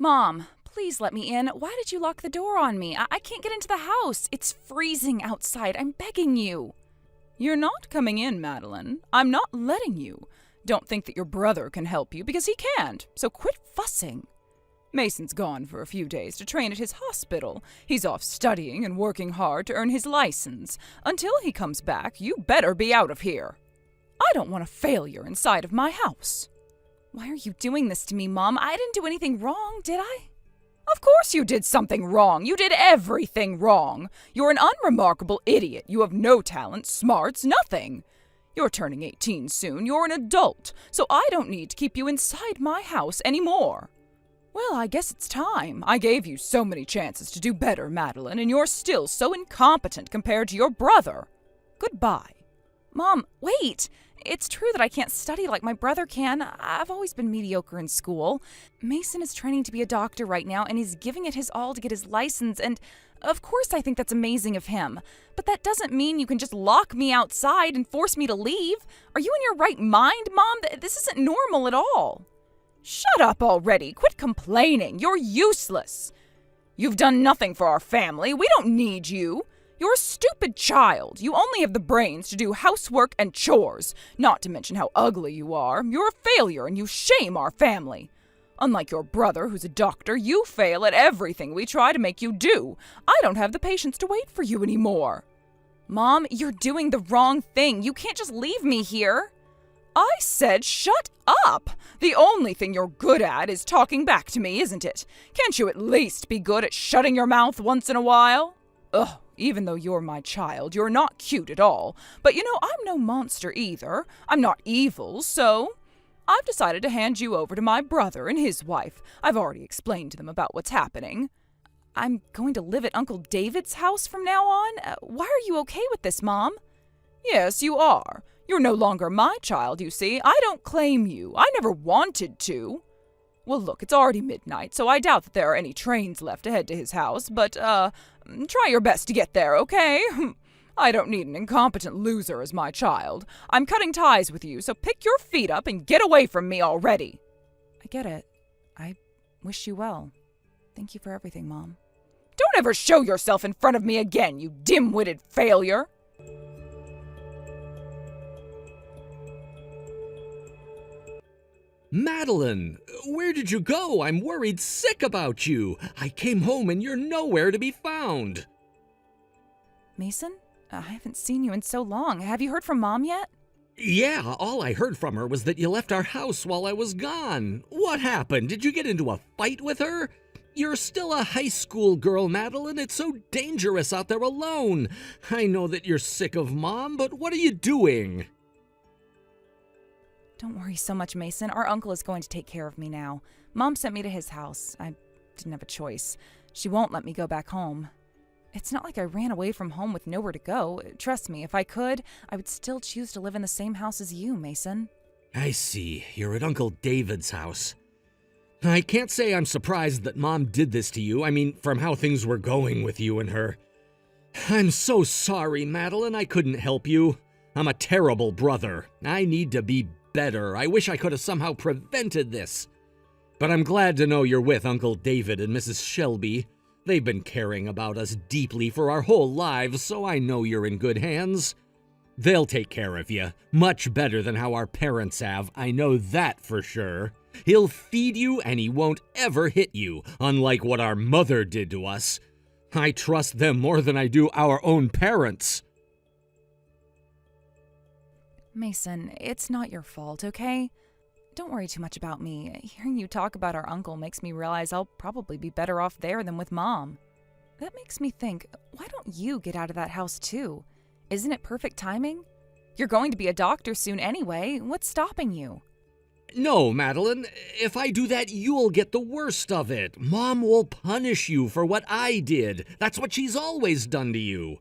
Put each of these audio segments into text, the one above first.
Mom, please let me in. Why did you lock the door on me? I can't get into the house. It's freezing outside. I'm begging you. You're not coming in, Madeline. I'm not letting you. Don't think that your brother can help you, because he can't, so quit fussing. Mason's gone for a few days to train at his hospital. He's off studying and working hard to earn his license. Until he comes back, you better be out of here. I don't want a failure inside of my house. Why are you doing this to me, Mom? I didn't do anything wrong, did I? Of course you did something wrong. You did everything wrong. You're an unremarkable idiot. You have no talent, smarts, nothing. You're turning 18 soon. You're an adult, so I don't need to keep you inside my house anymore. Well, I guess it's time. I gave you so many chances to do better, Madeline, and you're still so incompetent compared to your brother. Goodbye. Mom, wait! It's true that I can't study like my brother can. I've always been mediocre in school. Mason is training to be a doctor right now, and he's giving it his all to get his license, and of course I think that's amazing of him. But that doesn't mean you can just lock me outside and force me to leave. Are you in your right mind, Mom? This isn't normal at all. Shut up already. Quit complaining. You're useless. You've done nothing for our family. We don't need you. You're a stupid child. You only have the brains to do housework and chores, not to mention how ugly you are. You're a failure and you shame our family. Unlike your brother, who's a doctor, you fail at everything we try to make you do. I don't have the patience to wait for you anymore. Mom, you're doing the wrong thing. You can't just leave me here. I said shut up! The only thing you're good at is talking back to me, isn't it? Can't you at least be good at shutting your mouth once in a while? Ugh, even though you're my child, you're not cute at all. But you know, I'm no monster either. I'm not evil, so I've decided to hand you over to my brother and his wife. I've already explained to them about what's happening. I'm going to live at Uncle David's house from now on? Why are you okay with this, Mom? Yes, you are. You're no longer my child, you see. I don't claim you. I never wanted to. Well, look, it's already midnight, so I doubt that there are any trains left to head to his house, but, try your best to get there, okay? I don't need an incompetent loser as my child. I'm cutting ties with you, so pick your feet up and get away from me already. I get it. I wish you well. Thank you for everything, Mom. Don't ever show yourself in front of me again, you dim-witted failure. Madeline, where did you go? I'm worried sick about you. I came home and you're nowhere to be found. Mason? I haven't seen you in so long. Have you heard from Mom yet? Yeah, all I heard from her was that you left our house while I was gone. What happened? Did you get into a fight with her? You're still a high school girl, Madeline. It's so dangerous out there alone. I know that you're sick of Mom, but what are you doing? Don't worry so much, Mason. Our uncle is going to take care of me now. Mom sent me to his house. I didn't have a choice. She won't let me go back home. It's not like I ran away from home with nowhere to go. Trust me, if I could, I would still choose to live in the same house as you, Mason. I see. You're at Uncle David's house. I can't say I'm surprised that Mom did this to you. I mean, from how things were going with you and her. I'm so sorry, Madeline. I couldn't help you. I'm a terrible brother. I need to be better. I wish I could have somehow prevented this. But I'm glad to know you're with Uncle David and Mrs. Shelby. They've been caring about us deeply for our whole lives, so I know you're in good hands. They'll take care of you, much better than how our parents have. I know that for sure. He'll feed you and he won't ever hit you, unlike what our mother did to us. I trust them more than I do our own parents. Mason, it's not your fault, okay? Don't worry too much about me. Hearing you talk about our uncle makes me realize I'll probably be better off there than with Mom. That makes me think, why don't you get out of that house too? Isn't it perfect timing? You're going to be a doctor soon anyway. What's stopping you? No, Madeline. If I do that, you'll get the worst of it. Mom will punish you for what I did. That's what she's always done to you.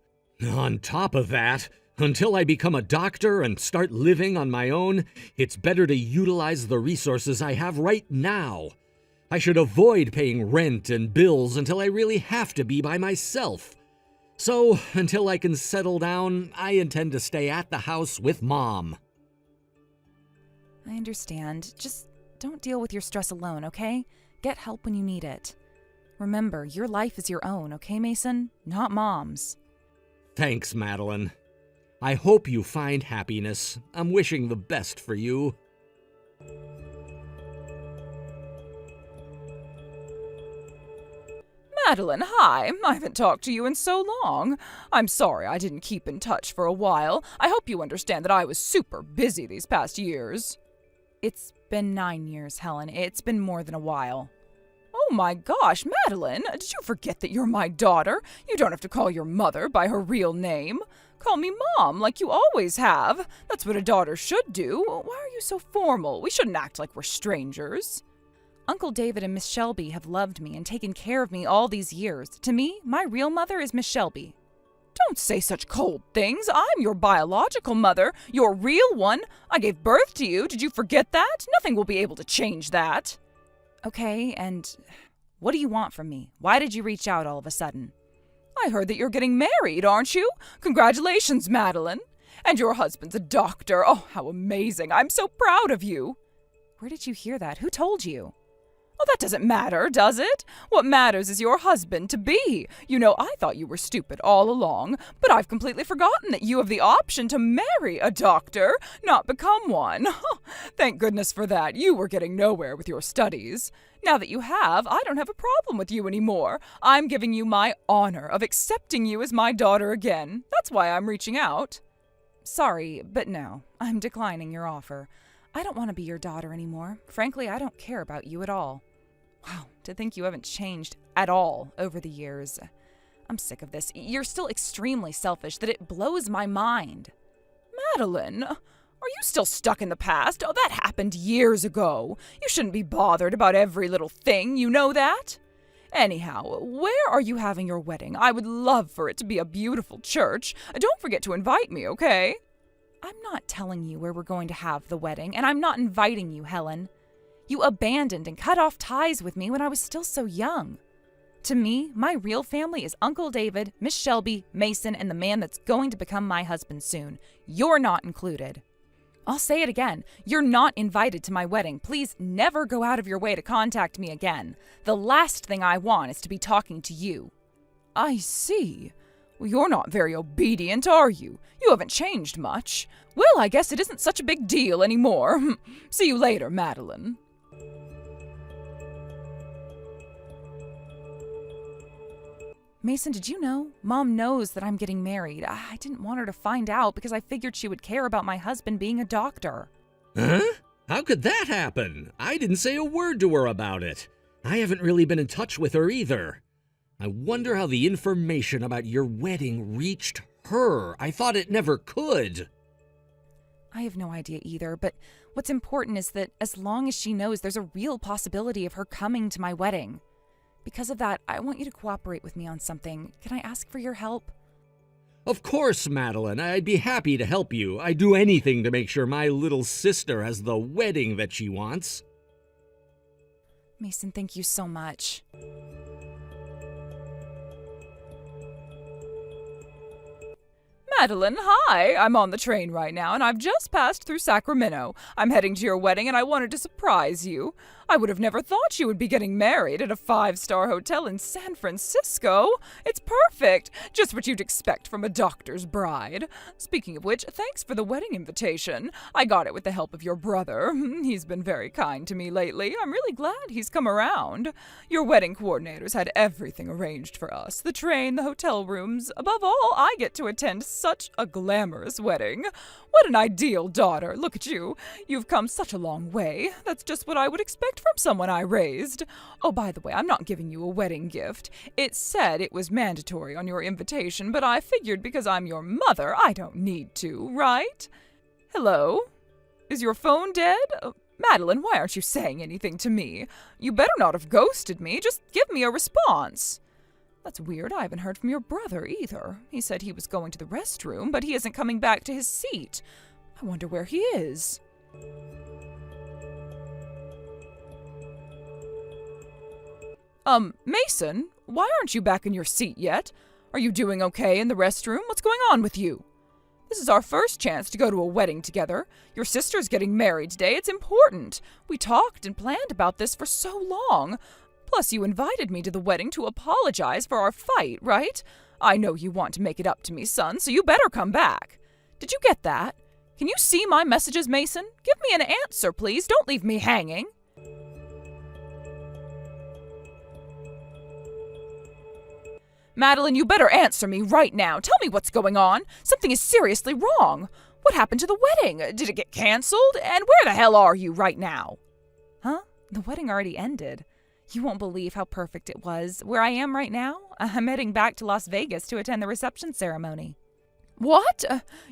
On top of that, until I become a doctor and start living on my own, it's better to utilize the resources I have right now. I should avoid paying rent and bills until I really have to be by myself. So, until I can settle down, I intend to stay at the house with Mom. I understand. Just don't deal with your stress alone, okay? Get help when you need it. Remember, your life is your own, okay, Mason? Not Mom's. Thanks, Madeline. I hope you find happiness. I'm wishing the best for you. Madeline, hi. I haven't talked to you in so long. I'm sorry I didn't keep in touch for a while. I hope you understand that I was super busy these past years. It's been 9 years, Helen. It's been more than a while. Oh my gosh, Madeline, did you forget that you're my daughter? You don't have to call your mother by her real name. Call me Mom, like you always have. That's what a daughter should do. Why are you so formal? We shouldn't act like we're strangers. Uncle David and Miss Shelby have loved me and taken care of me all these years. To me, my real mother is Miss Shelby. Don't say such cold things. I'm your biological mother, your real one. I gave birth to you. Did you forget that? Nothing will be able to change that. Okay, and what do you want from me? Why did you reach out all of a sudden? I heard that you're getting married, aren't you? Congratulations, Madeline. And your husband's a doctor. Oh, how amazing. I'm so proud of you. Where did you hear that? Who told you? Oh, that doesn't matter, does it? What matters is your husband-to-be. You know, I thought you were stupid all along, but I've completely forgotten that you have the option to marry a doctor, not become one. Thank goodness for that. You were getting nowhere with your studies. Now that you have, I don't have a problem with you anymore. I'm giving you my honor of accepting you as my daughter again. That's why I'm reaching out. Sorry, but no. I'm declining your offer. I don't want to be your daughter anymore. Frankly, I don't care about you at all. Wow, to think you haven't changed at all over the years. I'm sick of this. You're still extremely selfish that it blows my mind. Madeline, are you still stuck in the past? Oh, that happened years ago. You shouldn't be bothered about every little thing, you know that? Anyhow, where are you having your wedding? I would love for it to be a beautiful church. Don't forget to invite me, okay? I'm not telling you where we're going to have the wedding, and I'm not inviting you, Helen. You abandoned and cut off ties with me when I was still so young. To me, my real family is Uncle David, Miss Shelby, Mason, and the man that's going to become my husband soon. You're not included. I'll say it again. You're not invited to my wedding. Please never go out of your way to contact me again. The last thing I want is to be talking to you. I see. Well, you're not very obedient, are you? You haven't changed much. Well, I guess it isn't such a big deal anymore. See you later, Madeline. Mason, did you know? Mom knows that I'm getting married. I didn't want her to find out because I figured she would care about my husband being a doctor. Huh? How could that happen? I didn't say a word to her about it. I haven't really been in touch with her either. I wonder how the information about your wedding reached her. I thought it never could. I have no idea either, but what's important is that as long as she knows, there's a real possibility of her coming to my wedding. Because of that, I want you to cooperate with me on something. Can I ask for your help? Of course, Madeline. I'd be happy to help you. I'd do anything to make sure my little sister has the wedding that she wants. Mason, thank you so much. Madeline, hi! I'm on the train right now, and I've just passed through Sacramento. I'm heading to your wedding, and I wanted to surprise you. I would have never thought you would be getting married at a 5-star hotel in San Francisco. It's perfect! Just what you'd expect from a doctor's bride. Speaking of which, thanks for the wedding invitation. I got it with the help of your brother. He's been very kind to me lately. I'm really glad he's come around. Your wedding coordinators had everything arranged for us. The train, the hotel rooms. Above all, I get to attend such a glamorous wedding. What an ideal daughter. Look at you. You've come such a long way. That's just what I would expect from someone I raised. Oh, by the way, I'm not giving you a wedding gift. It said it was mandatory on your invitation, but I figured because I'm your mother, I don't need to, right? Hello? Is your phone dead? Madeline, why aren't you saying anything to me? You better not have ghosted me. Just give me a response. That's weird. I haven't heard from your brother either. He said he was going to the restroom, but he isn't coming back to his seat. I wonder where he is. Mason, why aren't you back in your seat yet? Are you doing okay in the restroom? What's going on with you? This is our first chance to go to a wedding together. Your sister's getting married today. It's important. We talked and planned about this for so long. Plus, you invited me to the wedding to apologize for our fight, right? I know you want to make it up to me, son, so you better come back. Did you get that? Can you see my messages, Mason? Give me an answer, please. Don't leave me hanging. Madeline, you better answer me right now. Tell me what's going on. Something is seriously wrong. What happened to the wedding? Did it get canceled? And where the hell are you right now? Huh? The wedding already ended. You won't believe how perfect it was. Where I am right now, I'm heading back to Las Vegas to attend the reception ceremony. What?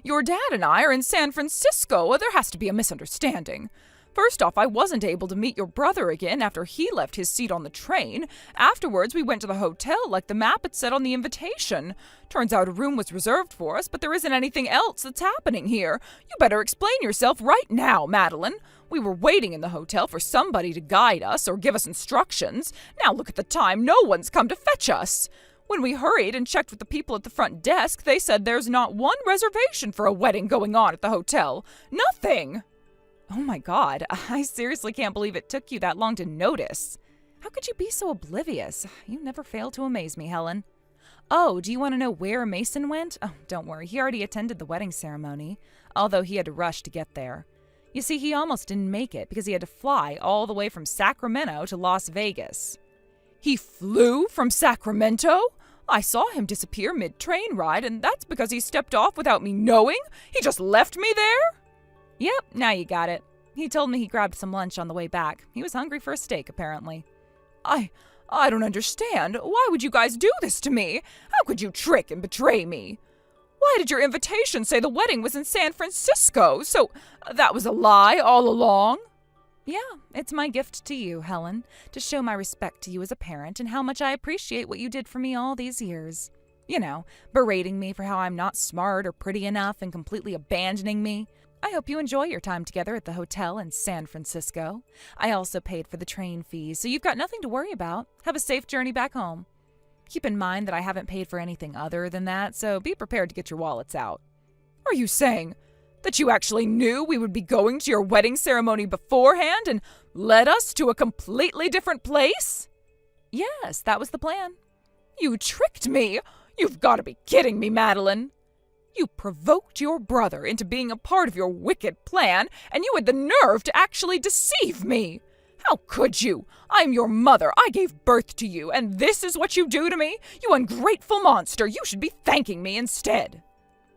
Your dad and I are in San Francisco. There has to be a misunderstanding. First off, I wasn't able to meet your brother again after he left his seat on the train. Afterwards, we went to the hotel like the map had said on the invitation. Turns out a room was reserved for us, but there isn't anything else that's happening here. You better explain yourself right now, Madeline. We were waiting in the hotel for somebody to guide us or give us instructions. Now look at the time. No one's come to fetch us. When we hurried and checked with the people at the front desk, they said there's not one reservation for a wedding going on at the hotel. Nothing. Oh my God, I seriously can't believe it took you that long to notice. How could you be so oblivious? You never fail to amaze me, Helen. Oh, do you want to know where Mason went? Oh, don't worry, he already attended the wedding ceremony, although he had to rush to get there. You see, he almost didn't make it because he had to fly all the way from Sacramento to Las Vegas. He flew from Sacramento? I saw him disappear mid-train ride, and that's because he stepped off without me knowing? He just left me there? Yep, now you got it. He told me he grabbed some lunch on the way back. He was hungry for a steak, apparently. I don't understand. Why would you guys do this to me? How could you trick and betray me? Why did your invitation say the wedding was in San Francisco? So that was a lie all along? Yeah, it's my gift to you, Helen, to show my respect to you as a parent and how much I appreciate what you did for me all these years. You know, berating me for how I'm not smart or pretty enough and completely abandoning me. I hope you enjoy your time together at the hotel in San Francisco. I also paid for the train fees, so you've got nothing to worry about. Have a safe journey back home. Keep in mind that I haven't paid for anything other than that, so be prepared to get your wallets out. Are you saying that you actually knew we would be going to your wedding ceremony beforehand and led us to a completely different place? Yes, that was the plan. You tricked me! You've got to be kidding me, Madeline! You provoked your brother into being a part of your wicked plan, and you had the nerve to actually deceive me! How could you? I'm your mother. I gave birth to you, and this is what you do to me? You ungrateful monster! You should be thanking me instead!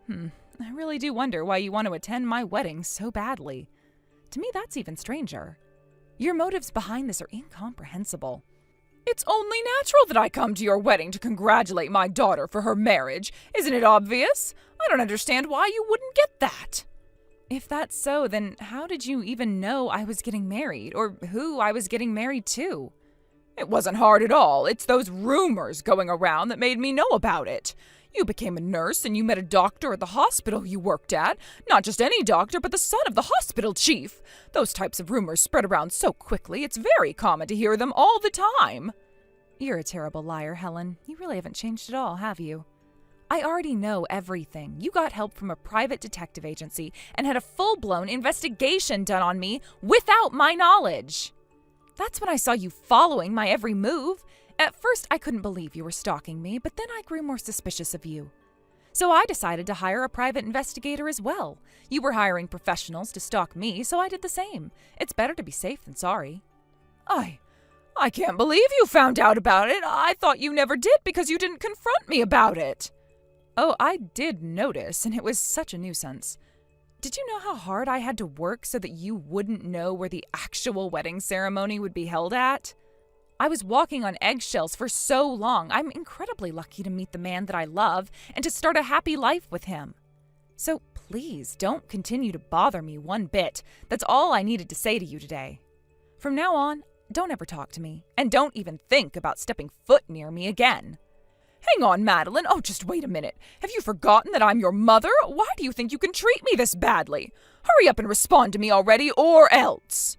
I really do wonder why you want to attend my wedding so badly. To me, that's even stranger. Your motives behind this are incomprehensible. It's only natural that I come to your wedding to congratulate my daughter for her marriage. Isn't it obvious? I don't understand why you wouldn't get that. If that's so, then how did you even know I was getting married, or who I was getting married to? It wasn't hard at all. It's those rumors going around that made me know about it. You became a nurse and you met a doctor at the hospital you worked at. Not just any doctor, but the son of the hospital chief. Those types of rumors spread around so quickly, it's very common to hear them all the time. You're a terrible liar, Helen. You really haven't changed at all, have you? I already know everything. You got help from a private detective agency and had a full-blown investigation done on me without my knowledge. That's when I saw you following my every move. At first, I couldn't believe you were stalking me, but then I grew more suspicious of you. So I decided to hire a private investigator as well. You were hiring professionals to stalk me, so I did the same. It's better to be safe than sorry. I can't believe you found out about it. I thought you never did because you didn't confront me about it. Oh, I did notice, and it was such a nuisance. Did you know how hard I had to work so that you wouldn't know where the actual wedding ceremony would be held at? I was walking on eggshells for so long. I'm incredibly lucky to meet the man that I love and to start a happy life with him. So please don't continue to bother me one bit. That's all I needed to say to you today. From now on, don't ever talk to me, and don't even think about stepping foot near me again. Hang on, Madeline. Oh, just wait a minute. Have you forgotten that I'm your mother? Why do you think you can treat me this badly? Hurry up and respond to me already, or else.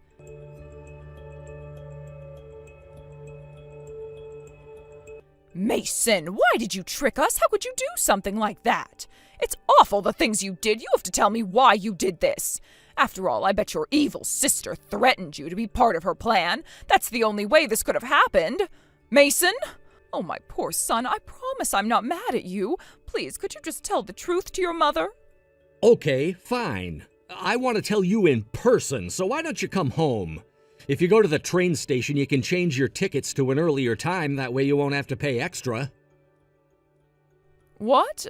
Mason, why did you trick us? How could you do something like that? It's awful the things you did. You have to tell me why you did this. After all, I bet your evil sister threatened you to be part of her plan. That's the only way this could have happened. Mason? Oh, my poor son, I promise I'm not mad at you. Please, could you just tell the truth to your mother? Okay, fine. I want to tell you in person, so why don't you come home? If you go to the train station, you can change your tickets to an earlier time. That way you won't have to pay extra. What?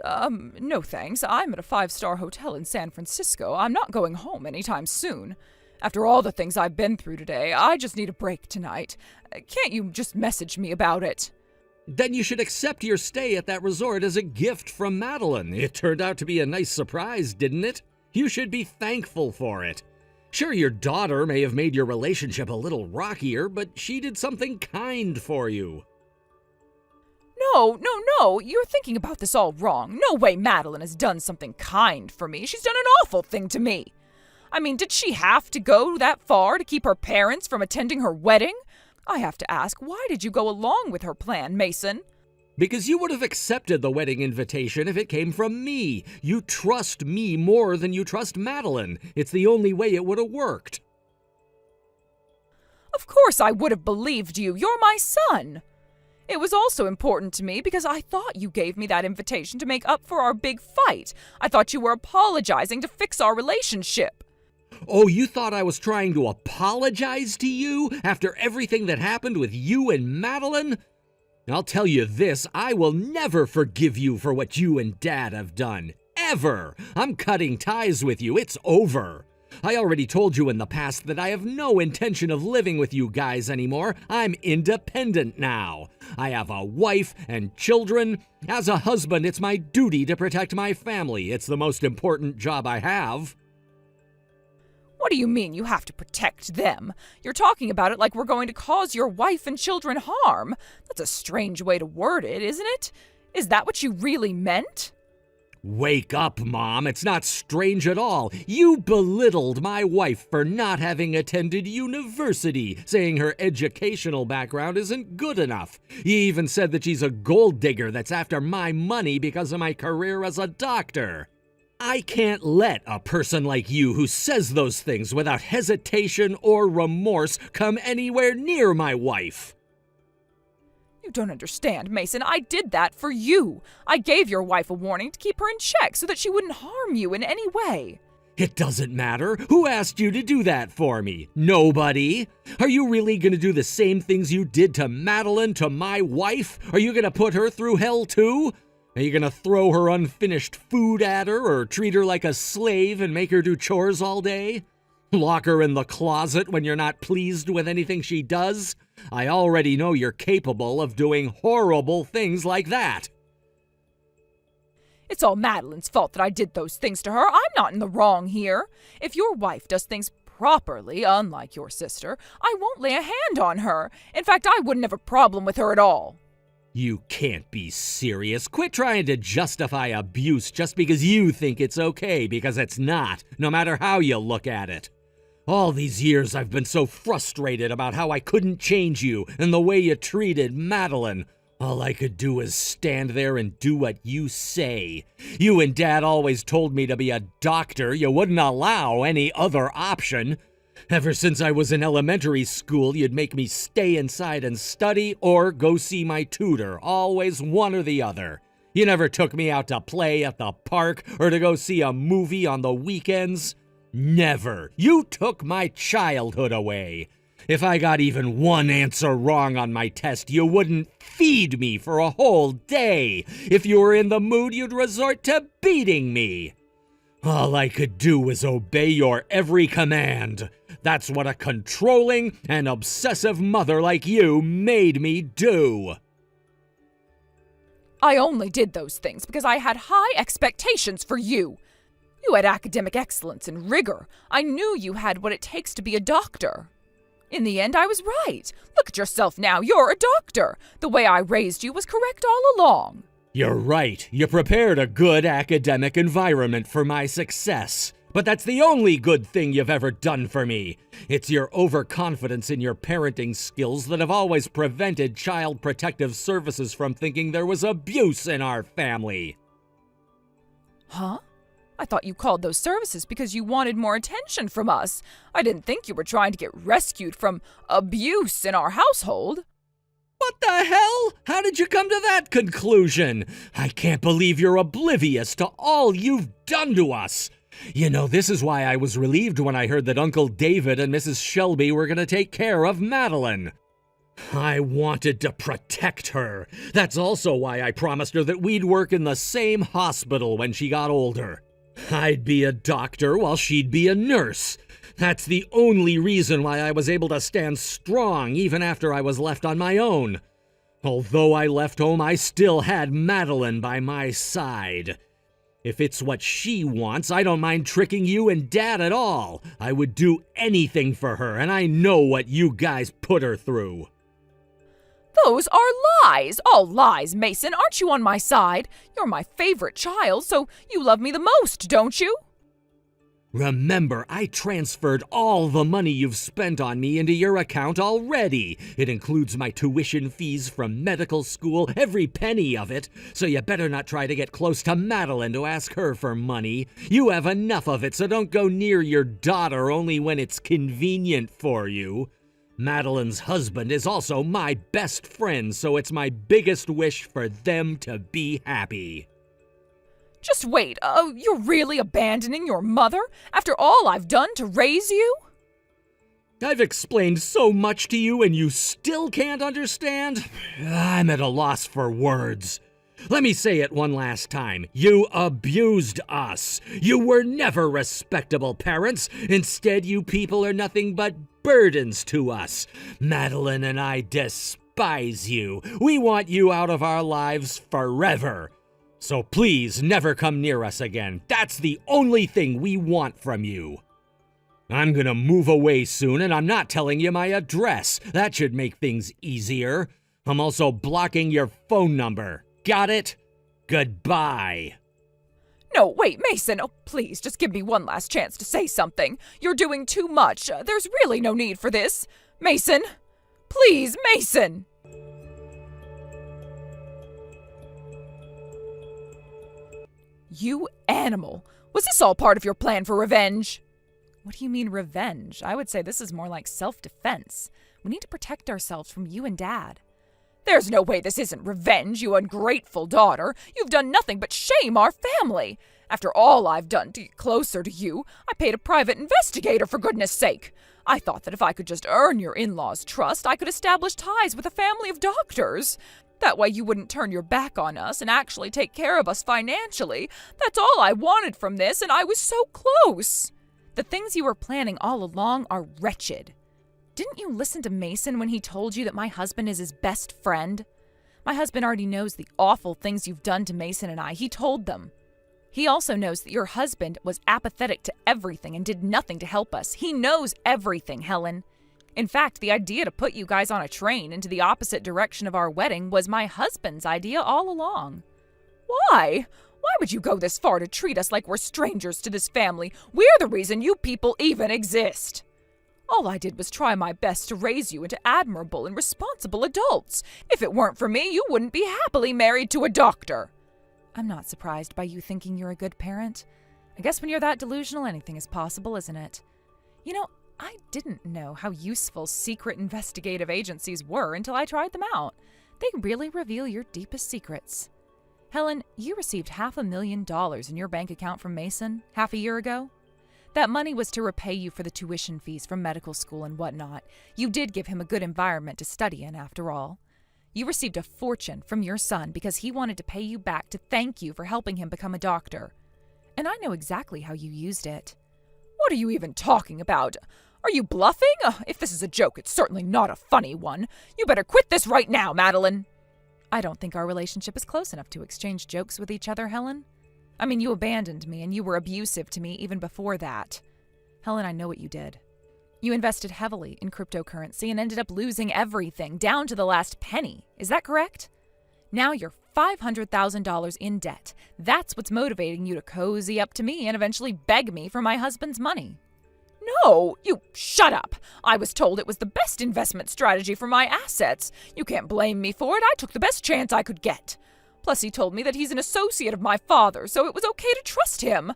No thanks. I'm at a 5-star hotel in San Francisco. I'm not going home anytime soon. After all the things I've been through today, I just need a break tonight. Can't you just message me about it? Then you should accept your stay at that resort as a gift from Meline. It turned out to be a nice surprise, didn't it? You should be thankful for it. Sure, your daughter may have made your relationship a little rockier, but she did something kind for you. No. You're thinking about this all wrong. No way Meline has done something kind for me. She's done an awful thing to me. I mean, did she have to go that far to keep her parents from attending her wedding? I have to ask, why did you go along with her plan, Mason? Because you would have accepted the wedding invitation if it came from me. You trust me more than you trust Meline. It's the only way it would have worked. Of course I would have believed you. You're my son. It was also important to me because I thought you gave me that invitation to make up for our big fight. I thought you were apologizing to fix our relationship. Oh, you thought I was trying to apologize to you after everything that happened with you and Meline? I'll tell you this, I will never forgive you for what you and Dad have done. Ever! I'm cutting ties with you. It's over. I already told you in the past that I have no intention of living with you guys anymore. I'm independent now. I have a wife and children. As a husband, it's my duty to protect my family. It's the most important job I have. What do you mean you have to protect them? You're talking about it like we're going to cause your wife and children harm. That's a strange way to word it, isn't it? Is that what you really meant? Wake up, Mom. It's not strange at all. You belittled my wife for not having attended university, saying her educational background isn't good enough. You even said that she's a gold digger that's after my money because of my career as a doctor. I can't let a person like you who says those things without hesitation or remorse come anywhere near my wife. You don't understand, Mason. I did that for you. I gave your wife a warning to keep her in check so that she wouldn't harm you in any way. It doesn't matter. Who asked you to do that for me? Nobody. Are you really going to do the same things you did to Meline to my wife? Are you going to put her through hell too? Are you going to throw her unfinished food at her or treat her like a slave and make her do chores all day? Lock her in the closet when you're not pleased with anything she does? I already know you're capable of doing horrible things like that. It's all Madeline's fault that I did those things to her. I'm not in the wrong here. If your wife does things properly, unlike your sister, I won't lay a hand on her. In fact, I wouldn't have a problem with her at all. You can't be serious. Quit trying to justify abuse just because you think it's okay, because it's not, no matter how you look at it. All these years I've been so frustrated about how I couldn't change you and the way you treated Meline. All I could do is stand there and do what you say. You and Dad always told me to be a doctor. You wouldn't allow any other option. Ever since I was in elementary school, you'd make me stay inside and study or go see my tutor, always one or the other. You never took me out to play at the park or to go see a movie on the weekends. Never. You took my childhood away. If I got even one answer wrong on my test, you wouldn't feed me for a whole day. If you were in the mood, you'd resort to beating me. All I could do was obey your every command. That's what a controlling and obsessive mother like you made me do. I only did those things because I had high expectations for you. You had academic excellence and rigor. I knew you had what it takes to be a doctor. In the end, I was right. Look at yourself now. You're a doctor. The way I raised you was correct all along. You're right. You prepared a good academic environment for my success. But that's the only good thing you've ever done for me. It's your overconfidence in your parenting skills that have always prevented Child Protective Services from thinking there was abuse in our family. Huh? I thought you called those services because you wanted more attention from us. I didn't think you were trying to get rescued from abuse in our household. What the hell? How did you come to that conclusion? I can't believe you're oblivious to all you've done to us. You know, this is why I was relieved when I heard that Uncle David and Mrs. Shelby were going to take care of Madeline. I wanted to protect her. That's also why I promised her that we'd work in the same hospital when she got older. I'd be a doctor while she'd be a nurse. That's the only reason why I was able to stand strong even after I was left on my own. Although I left home, I still had Madeline by my side. If it's what she wants, I don't mind tricking you and Dad at all. I would do anything for her, and I know what you guys put her through. Those are lies! All lies, Mason. Aren't you on my side? You're my favorite child, so you love me the most, don't you? Remember, I transferred all the money you've spent on me into your account already. It includes my tuition fees from medical school, every penny of it. So you better not try to get close to Madeline to ask her for money. You have enough of it, so don't go near your daughter only when it's convenient for you. Madeline's husband is also my best friend, so it's my biggest wish for them to be happy. Just wait, you're really abandoning your mother after all I've done to raise you? I've explained so much to you and you still can't understand? I'm at a loss for words. Let me say it one last time. You abused us. You were never respectable parents. Instead, you people are nothing but burdens to us. Madeline and I despise you. We want you out of our lives forever. So please never come near us again. That's the only thing we want from you. I'm gonna move away soon, and I'm not telling you my address. That should make things easier. I'm also blocking your phone number. Got it? Goodbye. No, wait, Mason. Oh, please, just give me one last chance to say something. You're doing too much. There's really no need for this. Mason! Please, Mason! You animal! Was this all part of your plan for revenge? What do you mean revenge? I would say this is more like self-defense. We need to protect ourselves from you and Dad. There's no way this isn't revenge, you ungrateful daughter. You've done nothing but shame our family. After all I've done to get closer to you, I paid a private investigator, for goodness sake. I thought that if I could just earn your in-laws' trust, I could establish ties with a family of doctors. That way you wouldn't turn your back on us and actually take care of us financially. That's all I wanted from this, and I was so close. The things you were planning all along are wretched. Didn't you listen to Mason when he told you that my husband is his best friend? My husband already knows the awful things you've done to Mason and I. He told them. He also knows that your husband was apathetic to everything and did nothing to help us. He knows everything, Helen. In fact, the idea to put you guys on a train into the opposite direction of our wedding was my husband's idea all along. Why? Why would you go this far to treat us like we're strangers to this family? We're the reason you people even exist. All I did was try my best to raise you into admirable and responsible adults. If it weren't for me, you wouldn't be happily married to a doctor. I'm not surprised by you thinking you're a good parent. I guess when you're that delusional, anything is possible, isn't it? You know, I didn't know how useful secret investigative agencies were until I tried them out. They really reveal your deepest secrets. Helen, you received $500,000 in your bank account from Mason half a year ago. That money was to repay you for the tuition fees from medical school and whatnot. You did give him a good environment to study in, after all. You received a fortune from your son because he wanted to pay you back to thank you for helping him become a doctor. And I know exactly how you used it. What are you even talking about? Are you bluffing? If this is a joke, it's certainly not a funny one. You better quit this right now, Madeline. I don't think our relationship is close enough to exchange jokes with each other, Helen. I mean, you abandoned me and you were abusive to me even before that. Helen, I know what you did. You invested heavily in cryptocurrency and ended up losing everything, down to the last penny. Is that correct? Now you're $500,000 in debt. That's what's motivating you to cozy up to me and eventually beg me for my husband's money. No, you shut up. I was told it was the best investment strategy for my assets. You can't blame me for it. I took the best chance I could get. Plus, he told me that he's an associate of my father, so it was okay to trust him.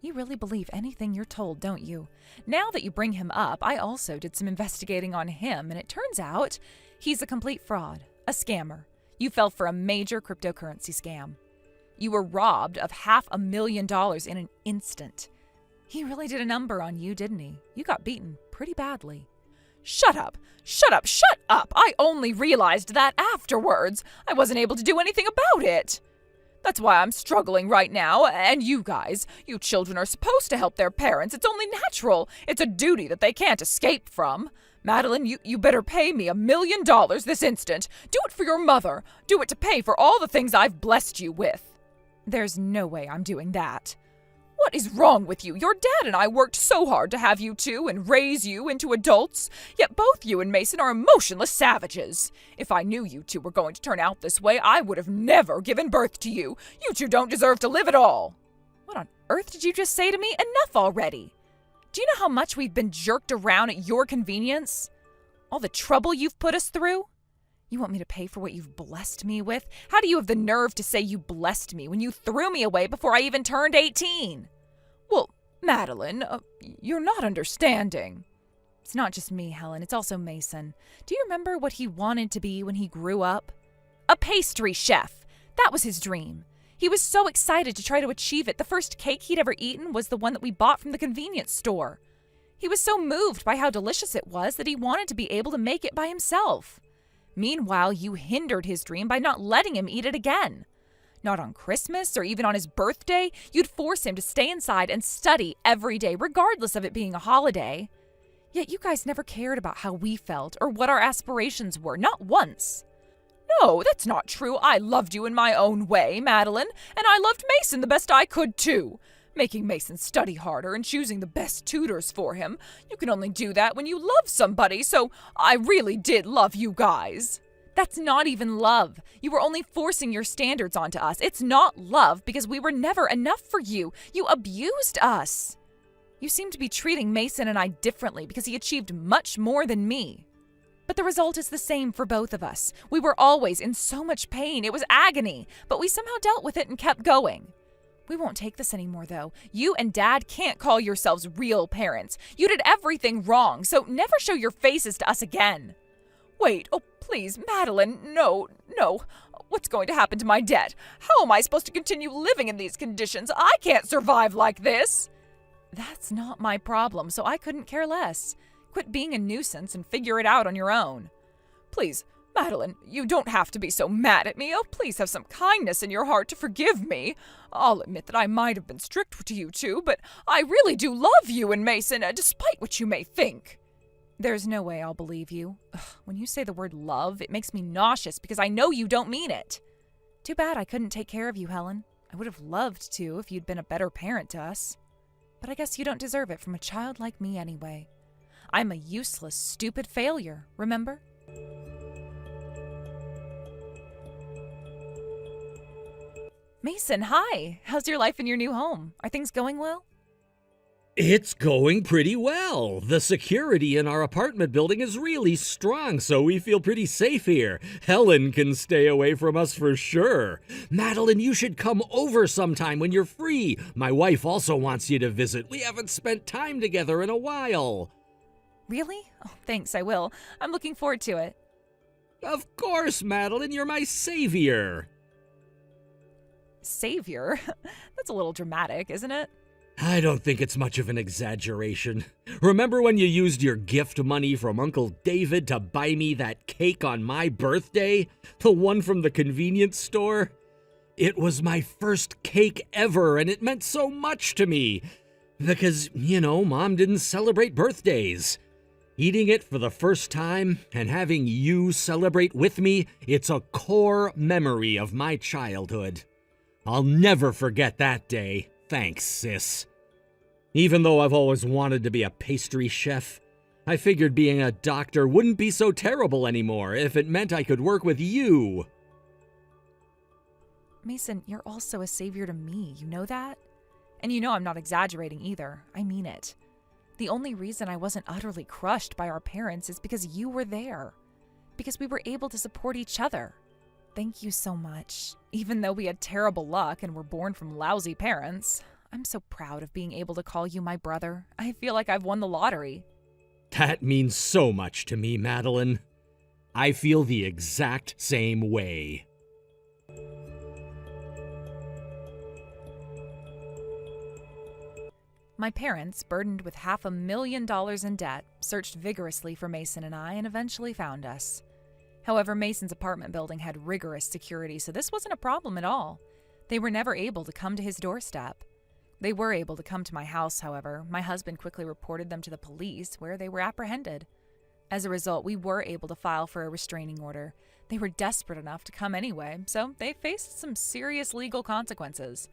You really believe anything you're told, don't you? Now that you bring him up, I also did some investigating on him, and it turns out he's a complete fraud, a scammer. You fell for a major cryptocurrency scam. You were robbed of $500,000 in an instant. He really did a number on you, didn't he? You got beaten pretty badly. Shut up! Shut up! Shut up! I only realized that afterwards. I wasn't able to do anything about it. That's why I'm struggling right now, and you guys, you children are supposed to help their parents. It's only natural. It's a duty that they can't escape from. Madeline, you better pay me $1 million this instant. Do it for your mother. Do it to pay for all the things I've blessed you with. There's no way I'm doing that. What is wrong with you? Your dad and I worked so hard to have you two and raise you into adults, yet both you and Mason are emotionless savages. If I knew you two were going to turn out this way, I would have never given birth to you. You two don't deserve to live at all. What on earth did you just say to me? Enough already. Do you know how much we've been jerked around at your convenience? All the trouble you've put us through? You want me to pay for what you've blessed me with? How do you have the nerve to say you blessed me when you threw me away before I even turned 18? Well, Madeline, you're not understanding. It's not just me, Helen. It's also Mason. Do you remember what he wanted to be when he grew up? A pastry chef. That was his dream. He was so excited to try to achieve it. The first cake he'd ever eaten was the one that we bought from the convenience store. He was so moved by how delicious it was that he wanted to be able to make it by himself. Meanwhile, you hindered his dream by not letting him eat it again. Not on Christmas or even on his birthday, you'd force him to stay inside and study every day, regardless of it being a holiday. Yet you guys never cared about how we felt or what our aspirations were, not once. No, that's not true. I loved you in my own way, Madeline, and I loved Mason the best I could too. Making Mason study harder and choosing the best tutors for him. You can only do that when you love somebody, so I really did love you guys. That's not even love. You were only forcing your standards onto us. It's not love because we were never enough for you. You abused us. You seem to be treating Mason and I differently because he achieved much more than me. But the result is the same for both of us. We were always in so much pain. It was agony, but we somehow dealt with it and kept going. We won't take this anymore, though. You and Dad can't call yourselves real parents. You did everything wrong, so never show your faces to us again. Wait, oh please, Madeline, no. What's going to happen to my debt? How am I supposed to continue living in these conditions? I can't survive like this. That's not my problem, so I couldn't care less. Quit being a nuisance and figure it out on your own. Please, Madeline, you don't have to be so mad at me. Oh, please have some kindness in your heart to forgive me. I'll admit that I might have been strict to you two, but I really do love you and Mason, despite what you may think. There's no way I'll believe you. Ugh, when you say the word love, it makes me nauseous because I know you don't mean it. Too bad I couldn't take care of you, Helen. I would have loved to if you'd been a better parent to us. But I guess you don't deserve it from a child like me anyway. I'm a useless, stupid failure, remember? Mason, hi. How's your life in your new home? Are things going well? It's going pretty well. The security in our apartment building is really strong, so we feel pretty safe here. Helen can stay away from us for sure. Madeline, you should come over sometime when you're free. My wife also wants you to visit. We haven't spent time together in a while. Really? Oh, thanks, I will. I'm looking forward to it. Of course, Madeline, you're my savior. Savior? That's a little dramatic, isn't it? I don't think it's much of an exaggeration. Remember when you used your gift money from Uncle David to buy me that cake on my birthday? The one from the convenience store? It was my first cake ever, and it meant so much to me. Because, Mom didn't celebrate birthdays. Eating it for the first time and having you celebrate with me, it's a core memory of my childhood. I'll never forget that day. Thanks, sis. Even though I've always wanted to be a pastry chef, I figured being a doctor wouldn't be so terrible anymore if it meant I could work with you. Mason, you're also a savior to me, you know that? And you know I'm not exaggerating either. I mean it. The only reason I wasn't utterly crushed by our parents is because you were there. Because we were able to support each other. Thank you so much. Even though we had terrible luck and were born from lousy parents, I'm so proud of being able to call you my brother. I feel like I've won the lottery. That means so much to me, Madeline. I feel the exact same way. My parents, burdened with $500,000 in debt, searched vigorously for Mason and I and eventually found us. However, Mason's apartment building had rigorous security, so this wasn't a problem at all. They were never able to come to his doorstep. They were able to come to my house, however. My husband quickly reported them to the police, where they were apprehended. As a result, we were able to file for a restraining order. They were desperate enough to come anyway, so they faced some serious legal consequences.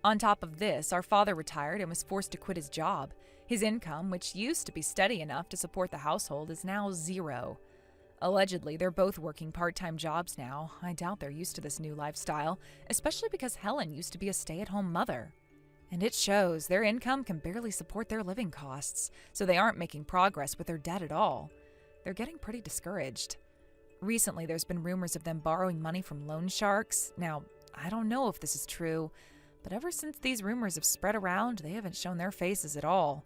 On top of this, our father retired and was forced to quit his job. His income, which used to be steady enough to support the household, is now zero. Allegedly, they're both working part-time jobs now. I doubt they're used to this new lifestyle, especially because Helen used to be a stay-at-home mother. And it shows their income can barely support their living costs, so they aren't making progress with their debt at all. They're getting pretty discouraged. Recently, there's been rumors of them borrowing money from loan sharks. Now, I don't know if this is true, but ever since these rumors have spread around, they haven't shown their faces at all.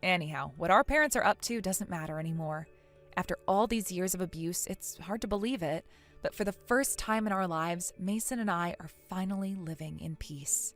Anyhow, what our parents are up to doesn't matter anymore. After all these years of abuse, it's hard to believe it, but for the first time in our lives, Mason and I are finally living in peace.